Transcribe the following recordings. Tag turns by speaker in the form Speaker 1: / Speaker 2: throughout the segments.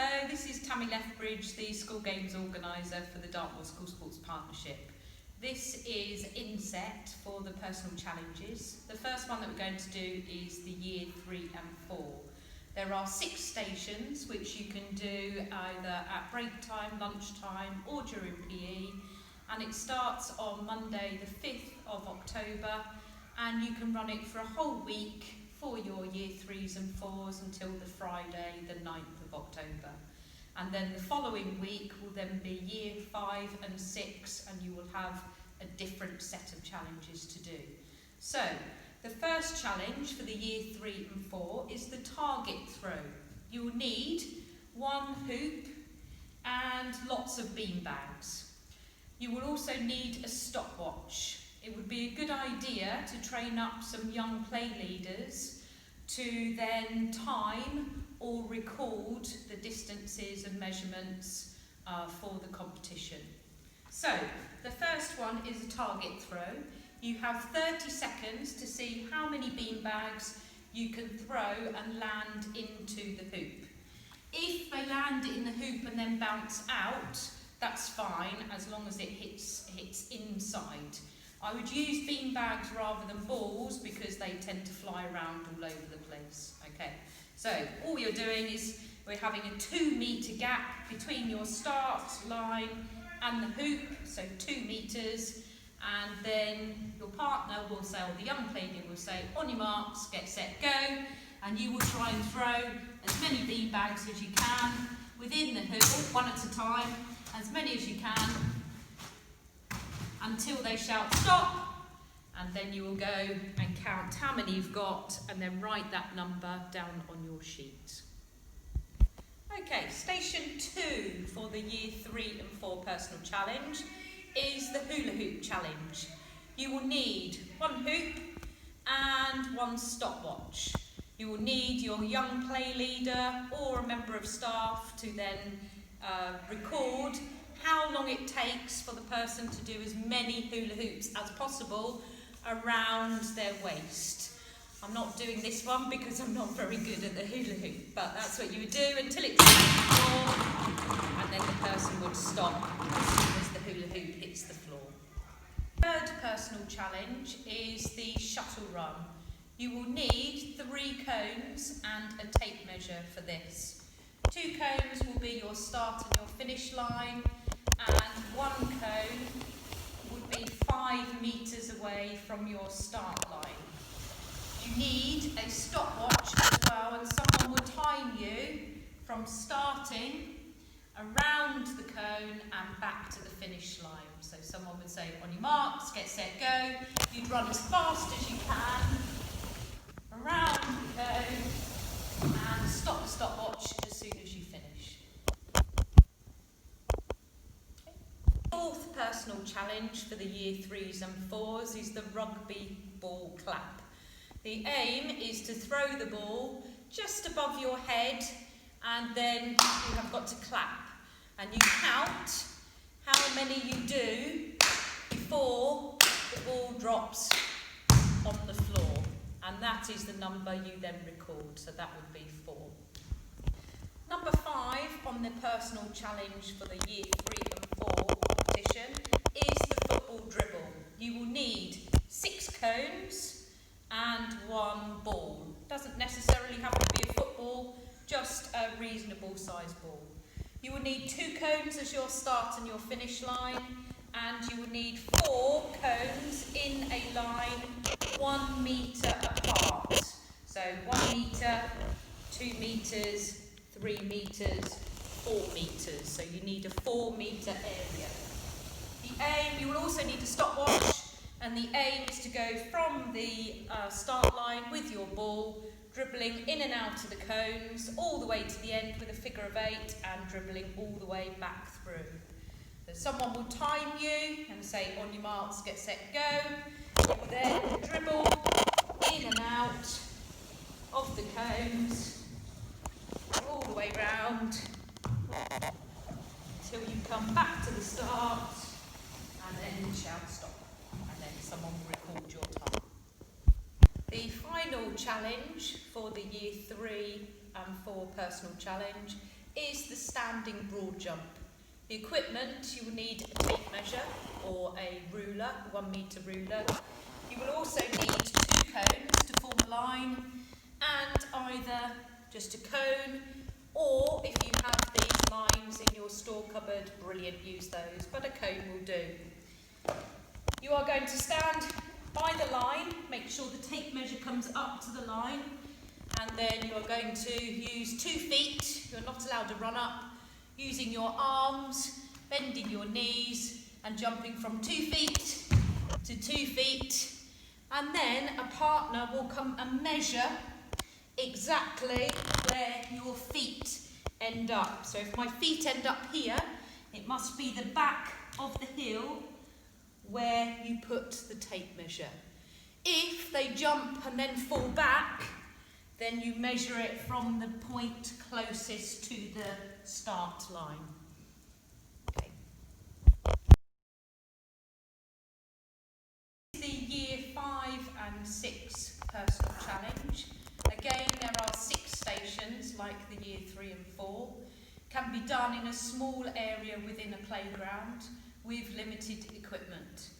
Speaker 1: Hello, this is Tammy Lethbridge, the School Games Organiser for the Dartmoor School Sports Partnership. This is INSET for the personal challenges. The first one that we're going to do is the Year 3 and 4. There are 6 stations which you can do either at break time, lunchtime or during PE, and it starts on Monday the 5th of October and you can run it for a whole week for your Year 3s and 4s until the Friday the 9th of October. And then the following week will then be Year 5 and 6 and you will have a different set of challenges to do. So, the first challenge for the Year 3 and 4 is the target throw. You will need 1 hoop and lots of bean bags. You will also need a stopwatch. It would be a good idea to train up some young play leaders to then time or record the distances and measurements for the competition. So, the first one is a target throw. You have 30 seconds to see how many bean bags you can throw and land into the hoop. If they land in the hoop and then bounce out, that's fine as long as it hits inside. I would use bean bags rather than balls because they tend to fly around all over the place. Okay, so all you're doing is we're having a 2 metre gap between your start line and the hoop, so 2 metres, and then your partner will say, or the young player will say, on your marks, get set, go, and you will try and throw as many bean bags as you can within the hoop, one at a time, as many as you can, until they shout stop, and then you will go and count how many you've got and then write that number down on your sheet. Okay, station 2 for the Year 3 and 4 personal challenge is the hula hoop challenge. You will need 1 hoop and 1 stopwatch. You will need your young play leader or a member of staff to then record how long it takes for the person to do as many hula hoops as possible around their waist. I'm not doing this one because I'm not very good at the hula hoop, but that's what you would do until it's on the floor, and then the person would stop as soon as the hula hoop hits the floor. Third personal challenge is the shuttle run. You will need 3 cones and a tape measure for this. 2 cones will be your start and your finish line, and 1 cone would be 5 metres away from your start line. You need a stopwatch as well, and someone will time you from starting around the cone and back to the finish line. So someone would say, on your marks, get set, go. You'd run as fast as you can around the cone and stop the stopwatch as soon as you finish. Fourth personal challenge for the Year 3s and 4s is the rugby ball clap. The aim is to throw the ball just above your head and then you have got to clap. And you count how many you do before the ball drops on the floor. And that is the number you then record, so that would be 4. Number 5 on the personal challenge for the Year 3 and 4 competition is the football dribble. You will need 6 cones and 1 ball. Doesn't necessarily have to be a football, just a reasonable size ball. You will need 2 cones as your start and your finish line, and you will need 4 cones in a line 1 metre apart. So 1 metre, 2 metres, 3 metres, 4 metres. So you need a 4 metre area. The aim, you will also need a stopwatch, and the aim is to go from the start line with your ball, dribbling in and out of the cones, all the way to the end with a figure of 8 and dribbling all the way back through. So someone will time you and say, on your marks, get set, go. You will then dribble in and out of the cones, all the way round, until you come back to the start, and then shout stop. And then someone will record your time. The final challenge for the Year 3 and 4 personal challenge is the standing broad jump. The equipment, you will need a tape measure or a ruler, 1 metre ruler. You will also need 2 cones to form a line, and either just a cone, or if you have these lines in your store cupboard, brilliant, use those, but a cone will do. You are going to stand by the line, make sure the tape measure comes up to the line, and then you are going to use 2 feet, you're not allowed to run up, using your arms, bending your knees, and jumping from 2 feet to 2 feet, and then a partner will come and measure exactly where your feet end up. So if my feet end up here, it must be the back of the heel where you put the tape measure. If they jump and then fall back, then you measure it from the point closest to the start line. Okay. The Year 5 and 6 Personal Challenge. Again, there are 6 stations like the Year 3 and 4. Can be done in a small area within a playground with limited equipment.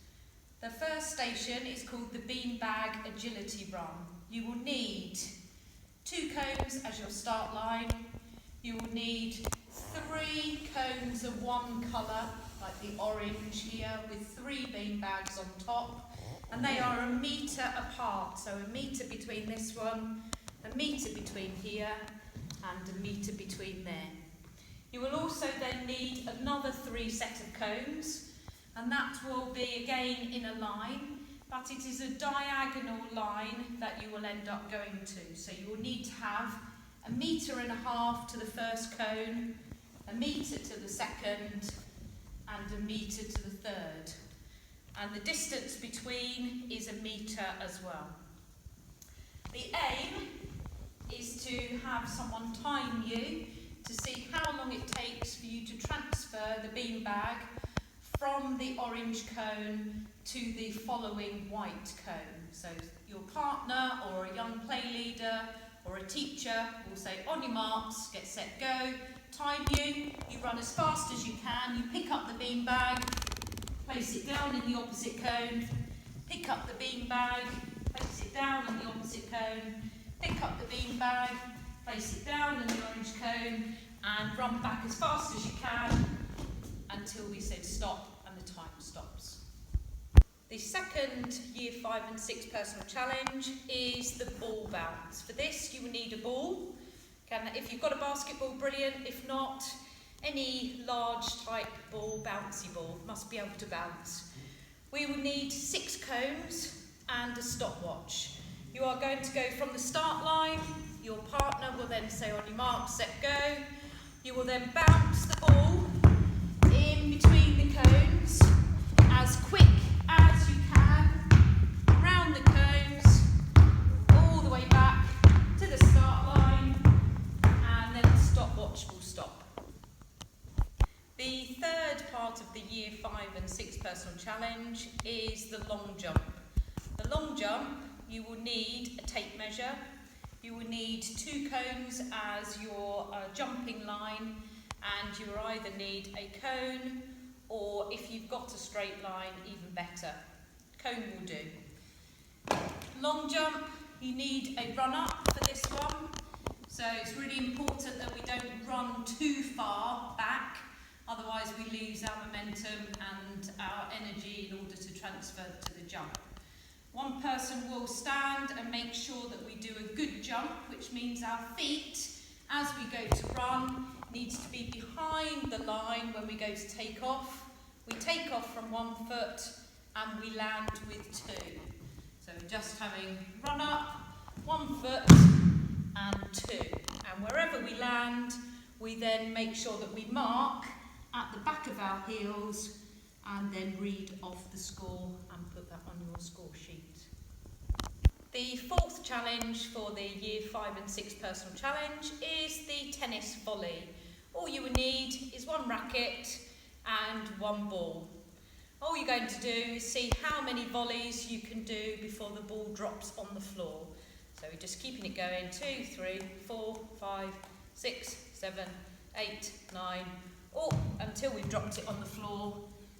Speaker 1: The first station is called the Beanbag Agility Run. You will need 2 cones as your start line. You will need 3 cones of one colour, like the orange here, with 3 beanbags on top. And they are 1 metre apart, so 1 metre between this one, 1 metre between here, and 1 metre between there. You will also then need another 3 set of cones, and that will be again in a line, but it is a diagonal line that you will end up going to. So you will need to have 1.5 meters to the first cone, 1 metre to the second, and 1 metre to the third. And the distance between is 1 metre as well. The aim is to have someone time you to see how long it takes for you to transfer the beanbag from the orange cone to the following white cone. So your partner or a young play leader or a teacher will say, on your marks, get set, go, time you run as fast as you can, you pick up the beanbag, place it down in the opposite cone, pick up the beanbag, place it down in the opposite cone, pick up the beanbag, place it down in the orange cone, and run back as fast as you can until we said stop and the time stops. The second Year 5 and 6 Personal Challenge is the ball bounce. For this you will need a ball. If you've got a basketball, brilliant. If not, any large type ball, bouncy ball, must be able to bounce. We will need 6 cones and a stopwatch. You are going to go from the start line. Your partner will then say, on your mark, set, go. You will then bounce the ball in between the cones as quick as you can, around the cones, all the way back to the start line, and then the stopwatch will stop. The third part of the Year 5 and 6 Personal Challenge is the long jump. The long jump, you will need a tape measure. You will need 2 cones as your jumping line, and you will either need a cone, or if you've got a straight line, even better. Cone will do. Long jump, you need a run up for this one. So it's really important that we don't run too far back, otherwise we lose our momentum and our energy in order to transfer to the jump. One person will stand and make sure that we do a good jump, which means our feet, as we go to run, needs to be behind the line when we go to take off. We take off from 1 foot and we land with 2. So just having run up, 1 foot and 2. And wherever we land, we then make sure that we mark at the back of our heels and then read off the score and put that on your score sheet. The fourth challenge for the Year 5 and 6 Personal Challenge is the tennis volley. All you will need is 1 racket and 1 ball. All you're going to do is see how many volleys you can do before the ball drops on the floor. So we're just keeping it going, 2, 3, 4, 5, 6, 7, 8, 9, until we've dropped it on the floor,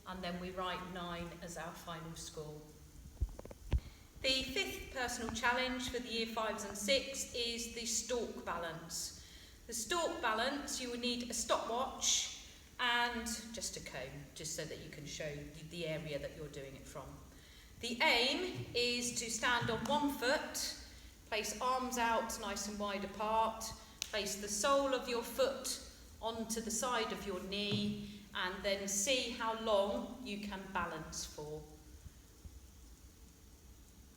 Speaker 1: and then we write 9 as our final score. The 5th personal challenge for the year 5s and 6 is the stalk balance. The stalk balance, you will need a stopwatch and just a comb, just so that you can show the area that you're doing it from. The aim is to stand on one foot, place arms out nice and wide apart, place the sole of your foot onto the side of your knee, and then see how long you can balance for.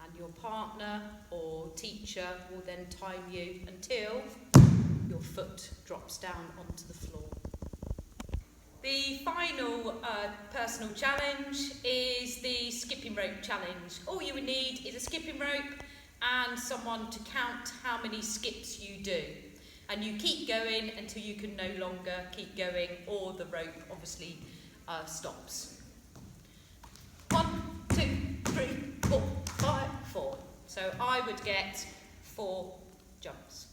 Speaker 1: And your partner or teacher will then time you until your foot drops down onto the floor. The final personal challenge is the skipping rope challenge. All you would need is a skipping rope and someone to count how many skips you do. And you keep going until you can no longer keep going, or the rope obviously stops. 1, 2, 3, 4, 5, 4. So I would get 4 jumps.